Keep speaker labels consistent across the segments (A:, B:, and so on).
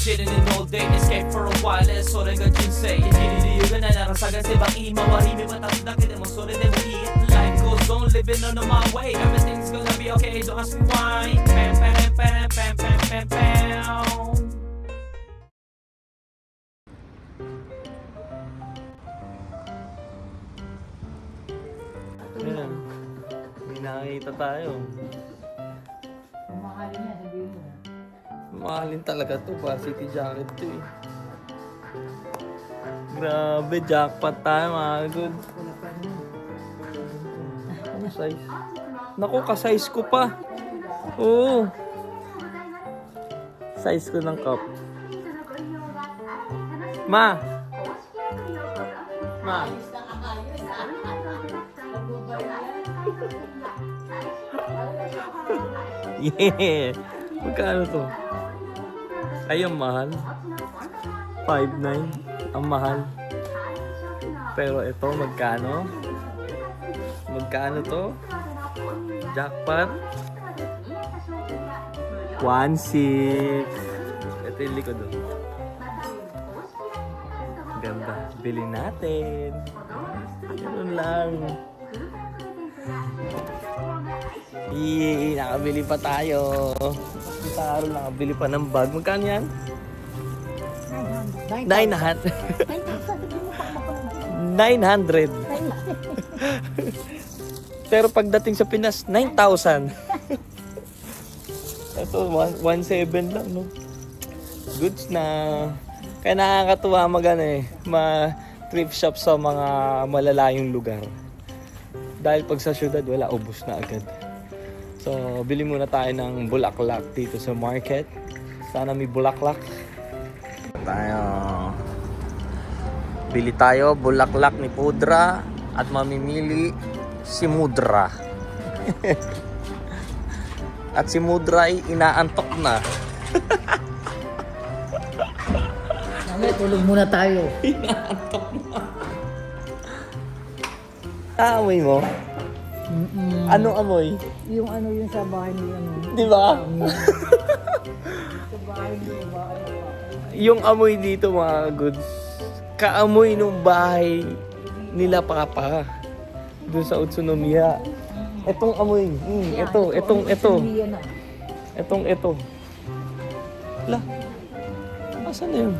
A: chilling in all day, escape for a while, それが人生生きる理由がないなら探せばいい周り見渡すだけでもそれでもいい Life goes on, living on my way, everything's gonna be okay, don't ask me why. Pam pam pam pam pam pam pam.
B: Ayan. May nakikita tayo.
C: Mahalin na, sabihin mo.
B: Mahalin talaga to. Varsity jacket to eh. Grabe, jackpot tayo mga good.
C: Wala pa rin.
B: Ano size? Naku, ka-size ko pa. Oo. Size ko ng cup. Ma! Ma! Yeah! Magkano to? Ay, ang mahal. 5.9. Ang mahal. Pero ito, magkano? Magkano to? Jackpot? 1.6. Ito yung likod doon. Ganda. Bili natin. Ganun lang. Yee, nakabili pa tayo. Kita araw nakabili pa ng bag. Magkano yan? 900. 900. Pero pagdating sa Pinas, 9,000. Ito, 1.7 lang, no? Goods na. Kaya nakakatuwa ma-thrift shop sa mga malalayong lugar. Dahil pag sa syudad, wala, ubos na agad. So, bili muna tayo ng bulaklak dito sa market. Sana may bulaklak. Bili tayo bulaklak ni Pudra at mamimili si Mudra. At si Mudra ay inaantok na.
C: Mamaya, tulog muna tayo.
B: Inaantok na. Amoy mo? Anong amoy?
C: Yung ano yung sa bahay ni ano.
B: Di ba?
C: Sa bahay ni bahay.
B: Yung amoy dito mga goods, kaamoy nung bahay nila Papa doon sa Utsunomiya. Etong amoy, ito. Ito. La, asan na yun?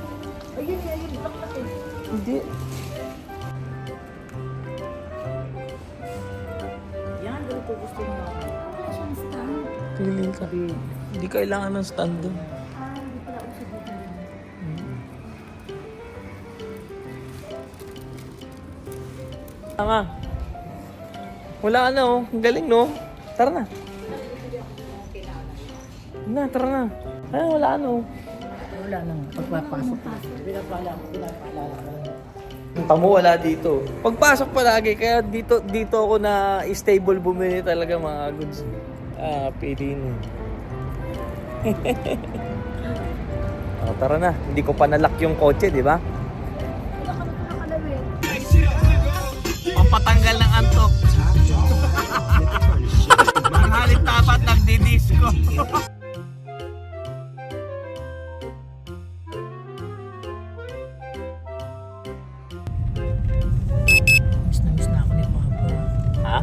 C: Ayun, bulaklak eh.
B: Hindi.
C: Yan, ganito gusto mo. Wala siyang stand.
B: Piling ka. Hindi kailangan ng stand doon.
C: Hindi pala uso dito.
B: Tama. Wala na oh. Ang galing no. Tara na. Tara na. Ay, wala na oh.
C: Wala nang pagpapasok. Pinapala ko.
B: Tamo wala dito. Pagpasok palagi kaya dito ako na stable bumili talaga mga goods. Pili na. Tara na. Hindi ko pa nalock yung kotse, di ba? Pampatanggal ng antok. Ang halit tapat nagdi-disco.
C: Miss na ako ni Papa.
B: Ha?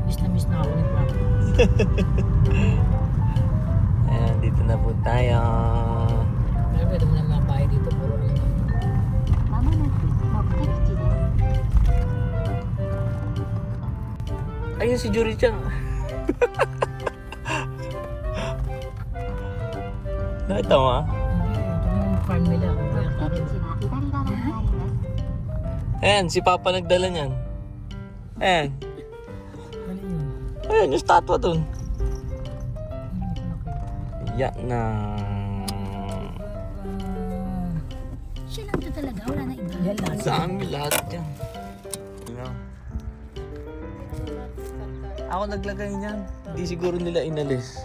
C: Miss na ako ni Papa.
B: Ayan, dito na po tayo.
C: Pero pwede mo na mga bahay dito. Puro ano.
B: Ayun si Juri-chan. Nakita mo ah?
C: Ito yung farm nila.
B: Ayan, si Papa nagdala niyan. Ayan.
C: Mali yun.
B: Ayan, yung statwa dun. Yan na.
D: Siya lang to talaga, wala na iba.
C: Yan lang.
B: Sa amin lahat yan. No. Ako naglagay niyan. Hindi siguro nila inalis.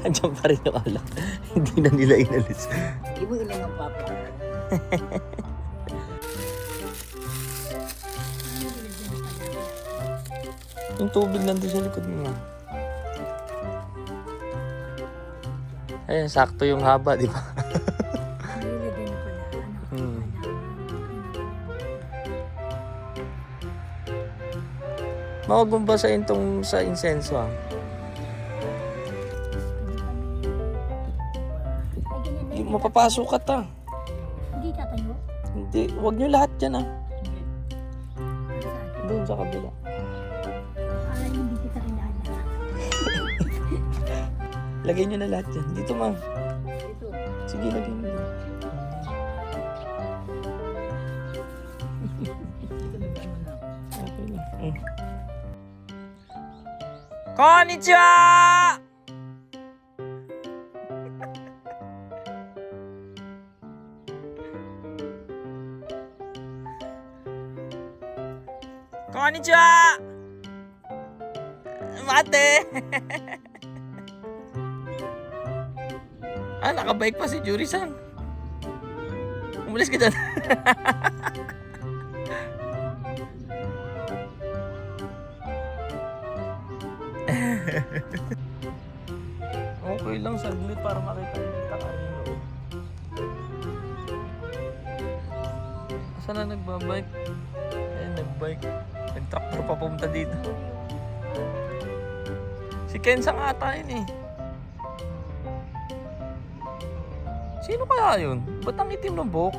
B: Andiyan pa rin yung alak. Hindi na nila inalis.
C: Hindi mo ilan ang Papa.
B: Yung tubig nandun sa likod mo. Ayan, sakto yung haba, di ba?
D: Nilagyan na pala.
B: Hmm. Mawag mong basahin tong sa insenso ah. Mapapasok ka ta.
D: Hindi tatayo.
B: Hindi, wag nyo lahat yan ah. Doon sa kabila.
D: Para hindi kita kilala.
B: Lagay nyo na lahat yan. Dito ma'am.
C: Ito.
B: Sige, lagay nyo na. Okay lang. Konnichiwa! Konnichiwa! Mate! Nakabike pa si Juri-san. Umalis ka dyan. Okay lang, saglit para makita yung takarino. Saan na nagbabike? Ayan, nagbike. Nag-tractor pa pumunta dito. Si Kensa nga ata yun eh. Sino kaya yun? Ba't ang itim ng buhok?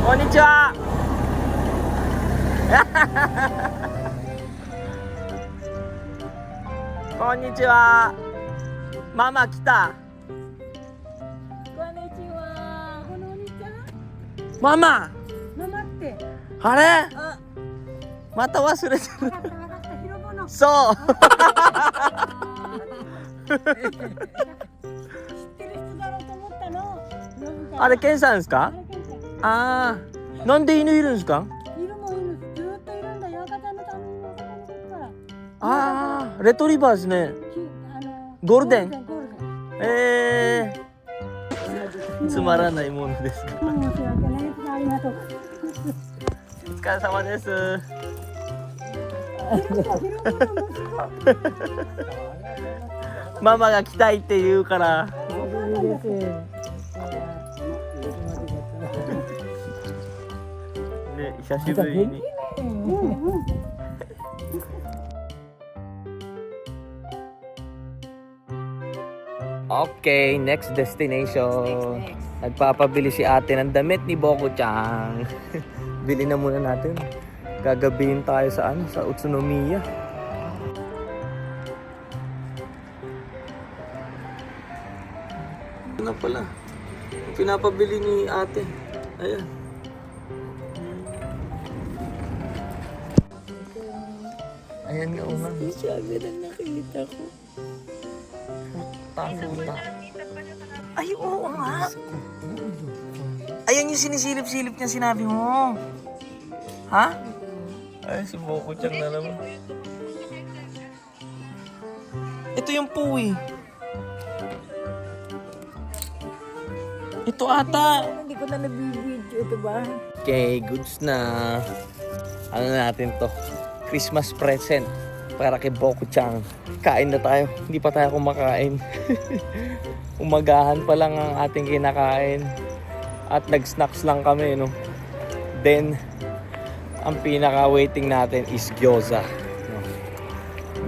B: Konnichiwa! Konnichiwa! Mama, kita!
C: Konnichiwa. Konnichiwa.
B: Mama!
C: ママって。
B: あれ
C: あ、
B: また忘れてる。
C: わかったわかった。ひろぼの。
B: そう
C: 知ってる人だろうと思ったの。呼ぶから
B: あれ、ケンさんですか
C: あれケンちゃん
B: ああ。なんで犬いるんですか
C: いるもんいる。ずーっといるんだよ。赤ちゃんのためにお魚の時から。
B: ああ、レトリバーですね。ゴールデン
C: ゴールデン。
B: つまらないものですか。
C: 申し訳ない。ありがとう。
B: お疲れ様です。
C: ひろぼの息子。
B: ママが来たいって言うから。ね、久しぶりに。Okay, next destination. Nagpapabili si ate ng damit ni Boko-chan. Bili na muna natin. Gagabihin tayo sa sa Utsunomiya. Ito na pala. Pinapabili ni ate. Ayan. Ayan nga uma.
C: Sabi na nakita ko.
B: Puta. Ay, oo nga. Ayan yung sinisilip-silip niya sinabi mo. Ha? Ay, si Boko-chan na naman. Ito yung puwi. Ito ata.
C: Hindi ko na nabibidyo. Ito ba?
B: Okay, goods na. Ano natin to? Christmas present para kay Boko-chan. Kain na tayo. Hindi pa tayo kumakain. Umagahan pa lang ang ating kinakain. At nag-snacks lang kami, no? Then, ang pinaka-waiting natin is gyoza. No?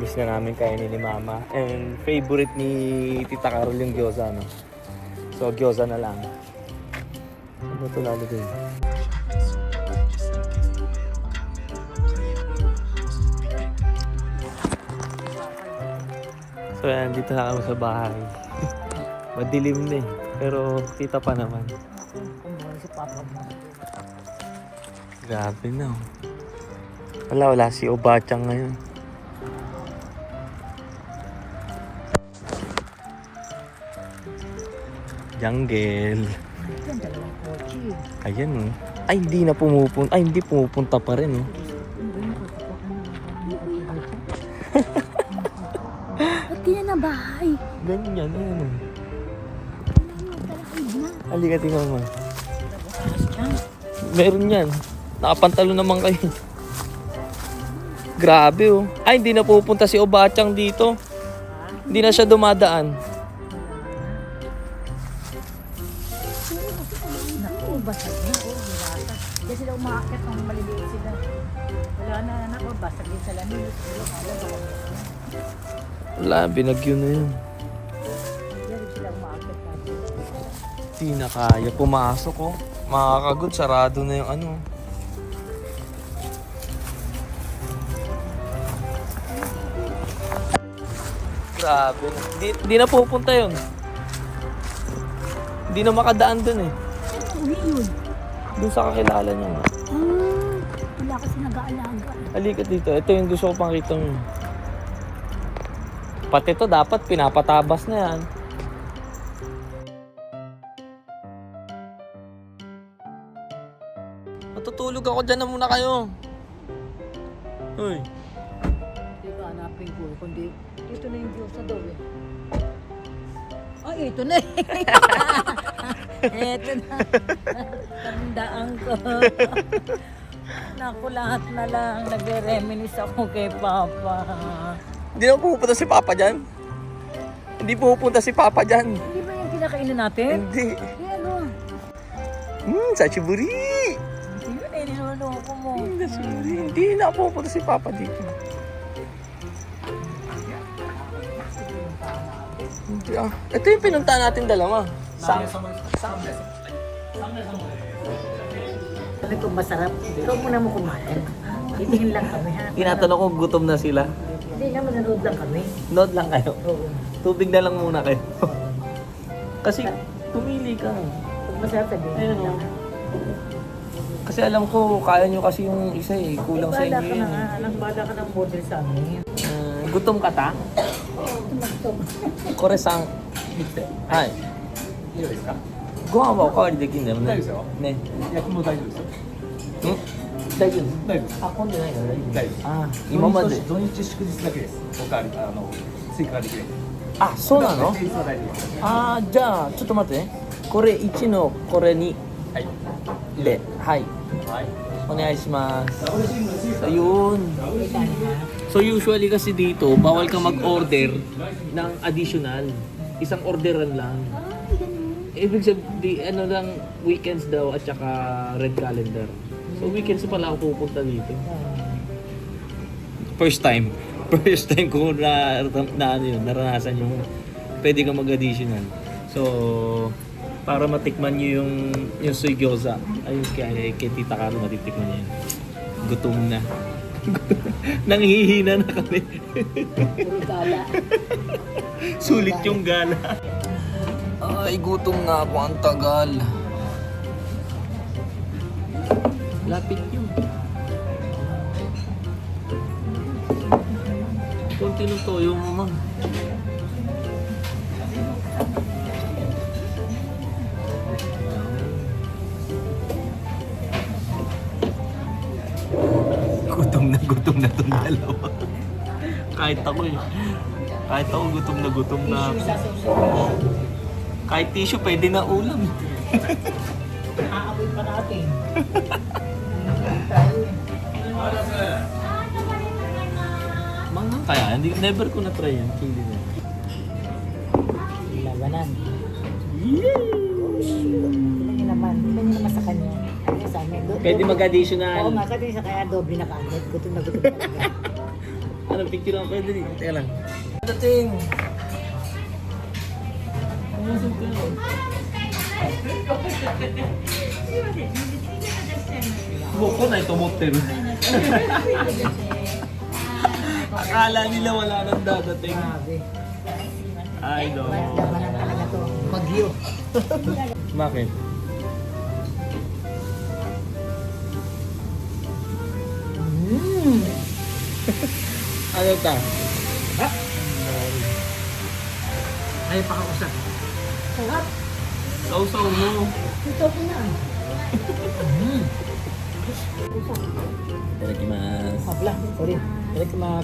B: Miss na namin kainin ni Mama. And favorite ni Tita Carol yung gyoza, no? So, gyoza na lang. Ano ito lalo din? So, yan. Dito na kami sa bahay. Madilim na eh. Pero kita pa naman. Grabe na. Wala si Obachang ngayon. Jungle. Ayan oh. Ay, hindi na pumupunta. Ay, hindi pumupunta pa rin oh.
D: Ba't di na bahay?
B: Ganyan, ayan oh. Halika, tingnan mo. Meron yan. Nakapantalo naman kayo. Grabe oh. Ay, hindi na pupunta si Obachang dito. Hindi na siya dumadaan.
C: Naku, basag na. Oh, hirata. Hindi sila umakit ng maliliit sila. Wala na anak ko, basag din sa lamig.
B: Wala, binagyo na yun.
C: Hindi sila umakit na.
B: Hindi na kaya pumasok oh. Makakagod, sarado na yung ano. Grabe. Di na pupunta yun. Hindi na makadaan dun eh.
D: Uwi yun.
B: Dun sa kakilala niya nga.
D: Wala kasi nag-aalaga.
B: Halika dito. Ito yung gusto ko pang kitang. Pati to dapat pinapatabas na yan. Matutulog ako dyan na muna kayo. Uy.
C: Hindi ka hanapin ko, kundi ito na yung Diyos sa daw eh. Ay, ito na eh. Ito na. Tandaan ko. Naku, lahat na lang. Nagre-reminis ako kay Papa.
B: Hindi na pupunta si Papa dyan. Hindi pupunta si Papa dyan.
C: Hindi ba yung kinakainan natin?
B: Hindi.
C: Eh, ano?
B: Sachiburi.
C: Yun eh, niloloko mo.
B: Hindi na pupunta si Papa dito. Hindi ah. Ito yung pinunta natin dalawa.
C: Sabi ko masarap. Ikaw muna mo kumain. Titingin lang kami ha.
B: Tinatanong ko gutom na sila.
C: Hindi naman nanood lang kami.
B: Nood lang kayo.
C: Oo.
B: Tubig na lang muna kayo. Kasi pumili ka.
C: Pag masarap sabihin
B: Ayun,
C: lang.
B: oh. Kasi alam ko, kaya nyo kasi yung isa eh. Kulang sa
C: Bala
B: inyo
C: ka na
B: yun.
C: nga. Anak, bala ka ng model sa amin.
B: Gutom ka ta? Kore-san. Hai.
E: いいですか？
B: ご飯はおかわりできるんだよね。
E: 大丈夫ですよ
B: ね。
E: 焼きも大丈夫ですよ。
B: 大丈夫です。
E: 大丈夫です。
B: あ、混んでないから大丈夫。
E: 大丈夫です。
B: あ、今まで。
E: 土日祝日だけです。おかわり追加ができる。
B: あ、そうなの
E: 平日は大丈夫です。
B: あー、じゃあ、ちょっと待ってね。これ1のこれ2
E: はい。
B: で、はい。
E: はい。
B: お願いします. Ayun. So usually kasi dito, bawal ka mag-order ng additional. Isang orderan lang. Ibig sabihin, ano lang, weekends daw at saka red calendar. So weekends pala ako pupunta dito. First time. First time ko na ano yun, naranasan yung pwede kang mag-additional. So, para matikman nyo yung soy gyoza. Ayun, kay Tita Caro matitikman niya yun. Gutom na. Nanghihina na kami.
C: Puro gala.
B: Sulit yung gala. Ay, gutom na ako. Ang tagal. Lapit yun. Kunti ng toyo mo, ma. Gutom na itong dalawa. Kahit ako eh. Kahit ako gutom na. Kahit tissue, pwede na ulam.
C: Aapoy pa natin.
B: Mangang kaya, hindi, never ko na try yan. Hindi na.
C: Labanan. Hindi naman sa kanya. Ano sa amin?
B: Pwede mag-additional.
C: Oo nga, kasi sa kaya doble na kaagad. Gutom na talaga.
B: Ano, picture lang pwede din. Teka lang. Dating! Buko na ito motel. Akala nila wala nang dadating.
C: Grabe.
B: I know.
C: Labanan talaga to. Bagyo.
B: Bakit? Ano ta?
C: Ay, pakausap. Sarap.
B: Sausaw mo.
C: Ito ko na.
B: Itadakimasu.
C: Habla. Sorry. Balik ma.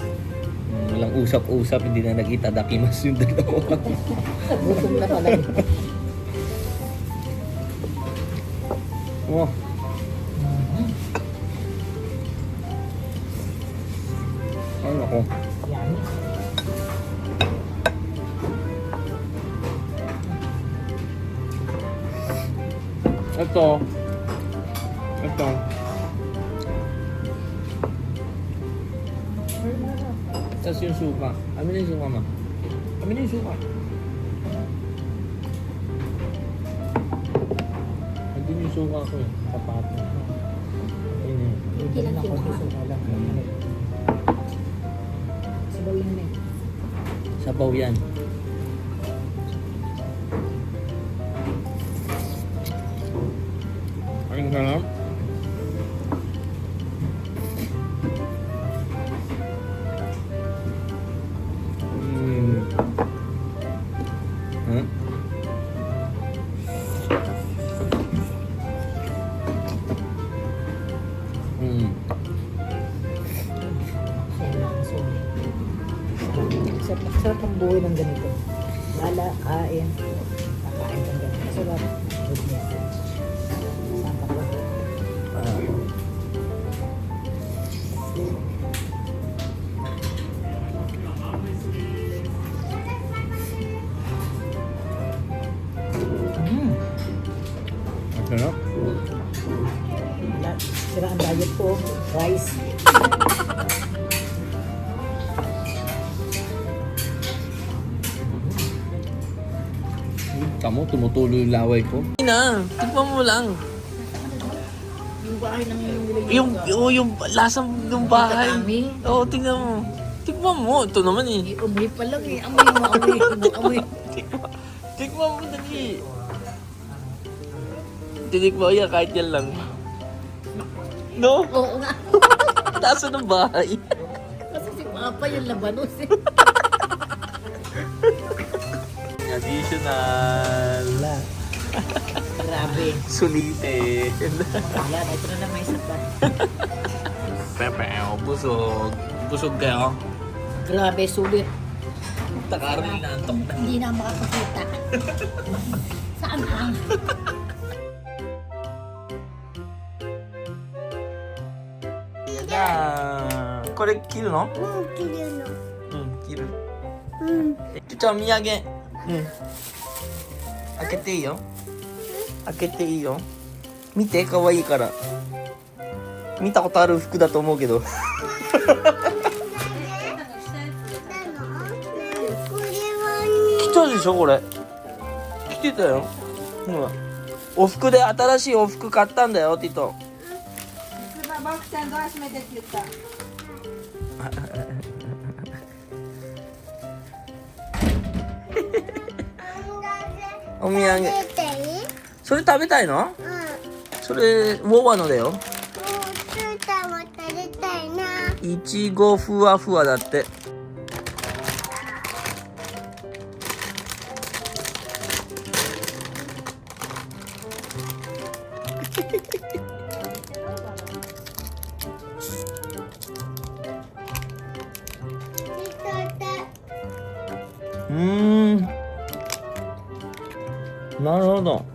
B: Walang usap-usap, hindi na nag-itadakimasu yung dalawa.
C: Gutom na talaga.
B: Oh. Ay, naku.
C: Yan.
B: Ito. Ito. Tapos yung suka. Amin na yung suka, ma. Amin na yung suka. Andun yung suka ko eh. Sapat na. Ayun eh.
C: Hindi lang ako gusto na lang. Sabaw yun eh.
B: Sabaw yan. Ang sarap. Huh?
C: Sarap ang buhay ng ganito. Lala, kain. Kakain ng ganito. Sarap. Goodness. Saan ka ba?
B: Ang sarap.
C: Sira ang diet ko. Rice.
B: Kamu, tumutulo yung laway ko. Hindi na, tikman mo lang.
C: Yung bahay ng
B: Yung lasang ng bahay.
C: Kami.
B: Oo, tingnan mo. Tikman mo, ito naman eh.
C: Amoy pa lang eh. Amoy mo, amoy. Amoy.
B: Tikman mo dali. Tinikman ko yan, kahit yan lang. No?
C: Oo nga.
B: Lasa ng bahay.
C: Kasi si Papa yung labanos eh.
B: Additional.
C: Wala. Grabe.
B: Sulitin.
C: Yan, ito na naman isa pa.
B: Pepe, busog. Busog kayo.
C: Grabe, sulit.
B: Takaroon na antok na.
D: Hindi na makakakita. Saan ka?
B: Yeah. これ切るの？
D: うん、切るの。
B: 切る。
D: うん。
B: ちょっと土産。開けていいよ。開けていいよ。見て、可愛いから。見たことある服だと思うけど。
D: これは
B: 来たでしょこれ。来てたよ。ほら。お服で新しいお服買ったんだよ、ティト。
F: バクちゃんどう始めてって言った
B: お土産。
D: 出ていい？
B: それ食べたいの？
D: うん。
B: それ、ウォワのだよ。
D: もうつーたんも食べたいな。
B: いちごふわふわだって。なるほど。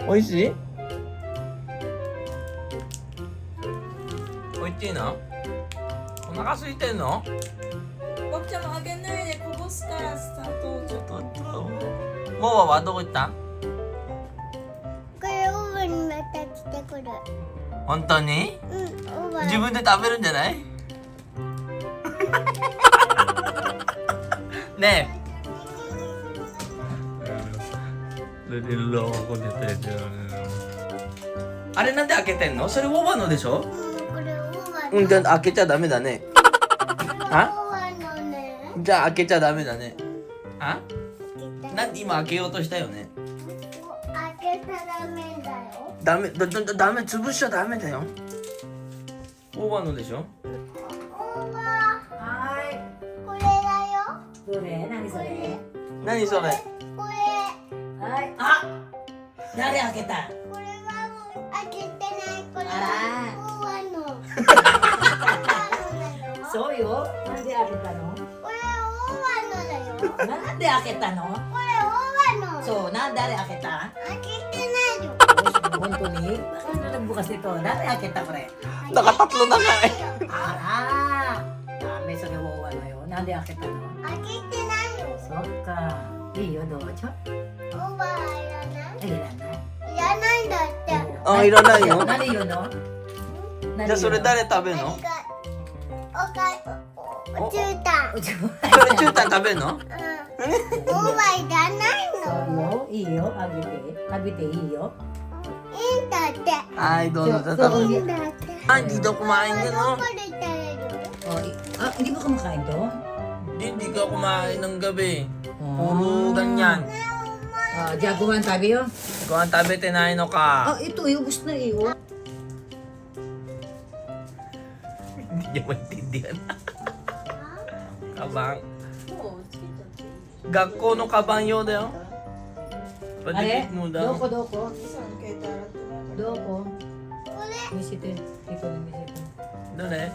B: おいしい？おいしいの？お腹空いてんの？
F: バクちゃんもあげないでこぼすからさどうぞ
B: モアはどこ行った？
D: これオーブンにまた来てくる。
B: 本当に？
D: うん、オーブン。
B: 自分で食べるんじゃない？ねえ。あれなんで開けてんの？それウォバのでしょ？
D: うん、これオーバー。
B: うん、じゃあ開けちゃダメだね。あ？
D: オーバーのね。
B: じゃあ開けちゃダメだね。あ？なんで今開けようとしたよね。
D: 開けたらダメだよ。
B: ダメ、ダメ、潰しちゃダメだよ。オーバーのでしょ？
D: オーバ
C: は
D: ー。これだよ。
C: ーい。どれ？何それ？
B: 何それ？
D: これ。
C: はい。あ、誰開けた？
D: これはもう開けてない。これ
C: あら
D: はオーバーの。オーバーのだよ。
C: そうよ。なんで開けたの？
D: これオーバーのだよ。
C: なんで開けたの？
D: これオーバーの。
C: そう、なんであれ開けた？
D: 開けてないよ。
C: 本当に？bakit na nagbukas nito? Dati開けたこれ。
B: Nakatatlo na nga eh.
C: あら、dami け大わのよ。なんで開けたの？
G: 開けてないよ。
C: そっか。いいよ、どうぞ。
G: おばあいらない。
C: いらない。
G: いらないんだって。
B: あ、いらないよ。
C: 何言うの？
B: じゃあそれ誰食べるの？
G: おじゅうたん。
C: うち
B: それチュータン食べるの？
G: うん。おばあいらないの。
C: いいよ、あげて。あげていいよ。
G: いいんだって。
B: Ay, doon na
C: So,
G: いいんだって。
B: Ah, hindi daw kumain ka, no?
G: どこで食べる？
C: Hindi mo kumakain to?
B: Hindi ka kumain ng gabi.
C: Oh.
B: Puro ganyan.
C: Diyan, kumain tayo.
B: Kung ang tabi, tinahin ka.
C: Ito, ubus na iyo.
B: Hindi niya maintindihan. Kabang. Gakko no kabang yun, daw. Padikit mo daw.
C: Doko.
F: Saan kay Tara?
C: Doko. Misite. Ito na misite.
B: Doon eh.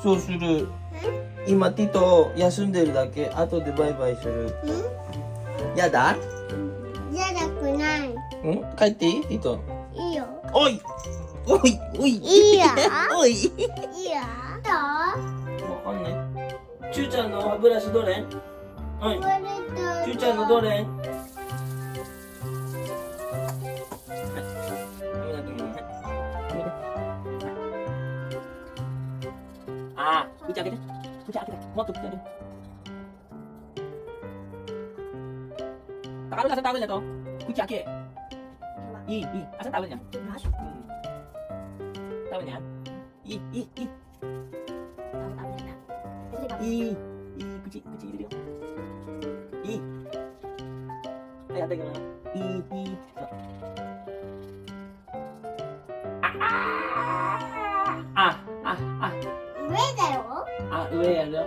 B: そうする。今ティト休んでるだけ。後でバイバイする。やだ？
G: やだくない。
B: 帰っていいティト？
G: いいよ。
B: おいおいおい
G: いいよ。
B: おい
G: いいよ。どう？
B: わかんない。ちゅうちゃんの歯ブラシどれ？はい。
G: これどう？
B: ちゅうちゃんのどれ？ああ、口開けて。口開けて。もっと口開けて。Tagalog asan tawel na to? Kuchi ake. Asan tawel niya? Tawel niya? Kuchi dito. Ay, ate gano'n. Ah.
G: 上だよ。
B: Ah, uwe yan, no?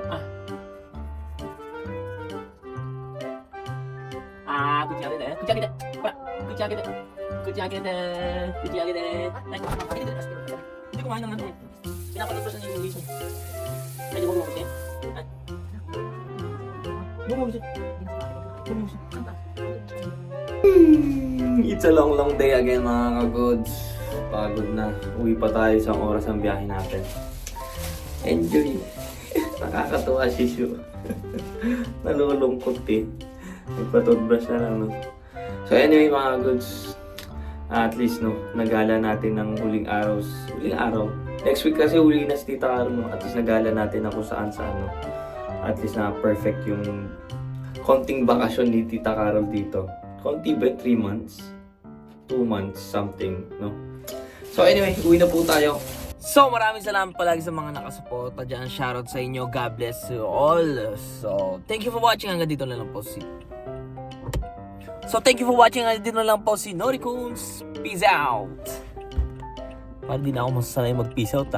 B: Kuchi開けて。口開けて。ほら、口開けて。口開けて。口開けて。はい、開けて。Hindi kumain naman eh. Pinapalabas na yung ulis mo. Ay, di mo gumawa Ay. Gumawa It's a long day again mga kagods. Pagod na. Uwi pa tayo, isang oras ang biyahe natin. Enjoy. Nakakatuwa si Shu. Nalulungkot eh. Nagpa-toothbrush na lang, no? So anyway mga goods, at least, no, nagala natin ng huling araw. Next week kasi huli na si Tita Caro, no? At least nagala natin na kung saan, no? At least na perfect yung konting bakasyon ni Tita Caro dito. Konti ba 3 months? 2 months, something, no? So anyway, uwi na po tayo. So, maraming salamat palagi sa mga nakasuporta dyan. Shoutout sa inyo. God bless you all. So, thank you for watching. Hanggang dito na lang po si Noricoons. Peace out. Parang di na ako masasanay mag-peace out,